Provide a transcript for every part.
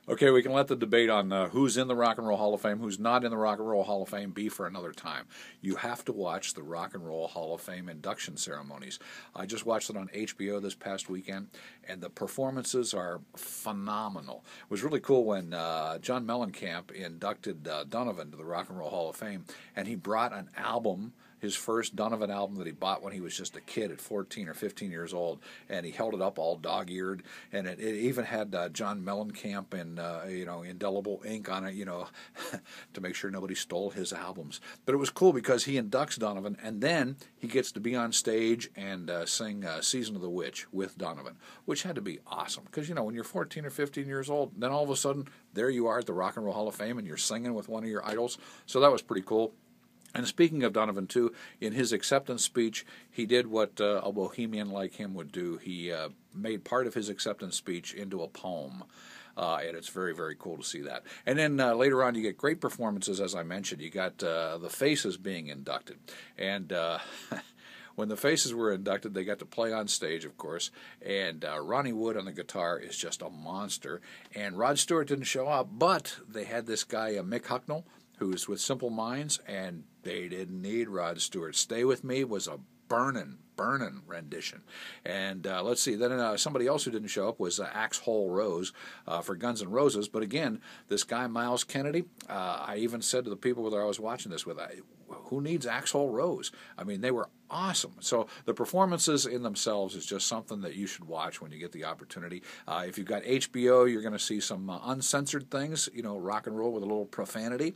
Okay, we can let the debate on who's in the Rock and Roll Hall of Fame, who's not in the Rock and Roll Hall of Fame be for another time. You have to watch the Rock and Roll Hall of Fame induction ceremonies. I just watched it on HBO this past weekend, and the performances are phenomenal. It was really cool when John Mellencamp inducted Donovan to the Rock and Roll Hall of Fame, and he brought an album, his first Donovan album that he bought when he was just a kid at 14 or 15 years old, and he held it up all dog-eared, and it even had John Mellencamp and indelible ink on it, to make sure nobody stole his albums. But it was cool because he inducts Donovan, and then he gets to be on stage and sing "Season of the Witch" with Donovan, which had to be awesome because when you're 14 or 15 years old, then all of a sudden there you are at the Rock and Roll Hall of Fame and you're singing with one of your idols. So that was pretty cool. And speaking of Donovan, too, in his acceptance speech, he did what a bohemian like him would do. He made part of his acceptance speech into a poem. And it's very, very cool to see that. And then later on, you get great performances, as I mentioned. You got the Faces being inducted. And when the Faces were inducted, they got to play on stage, of course. And Ronnie Wood on the guitar is just a monster. And Rod Stewart didn't show up, but they had this guy, Mick Hucknall, who's with Simple Minds, and they didn't need Rod Stewart. Stay With Me was a burning rendition. And let's see, then somebody else who didn't show up was Axl Rose for Guns N' Roses. But again, this guy, Miles Kennedy, I even said to the people that I was watching this with, who needs Axl Rose? I mean, they were awesome. So the performances in themselves is just something that you should watch when you get the opportunity. If you've got HBO, you're going to see some uncensored things, rock and roll with a little profanity.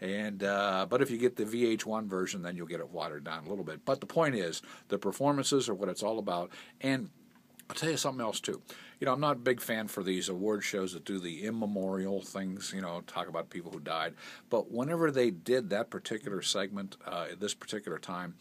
And but if you get the VH1 version, then you'll get it watered down a little bit. But the point is, the performances are what it's all about. And I'll tell you something else, too. I'm not a big fan for these award shows that do the immemorial things, talk about people who died. But whenever they did that particular segment at this particular time,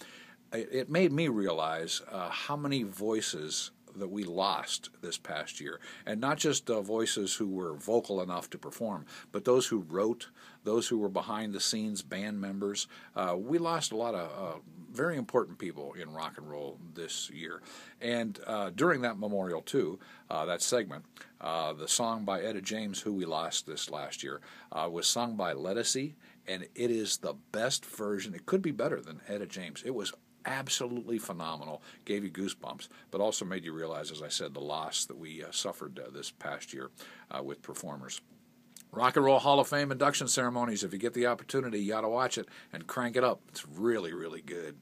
it made me realize how many voices that we lost this past year. And not just voices who were vocal enough to perform, but those who wrote, those who were behind the scenes, band members. We lost a lot of very important people in rock and roll this year. And during that memorial, too, that segment, the song by Etta James, who we lost this last year, was sung by Lettucey, and it is the best version. It could be better than Etta James. It was absolutely phenomenal, gave you goosebumps, but also made you realize, as I said, the loss that we suffered this past year with performers. Rock and Roll Hall of Fame induction ceremonies, if you get the opportunity, you ought to watch it and crank it up. It's really, really good.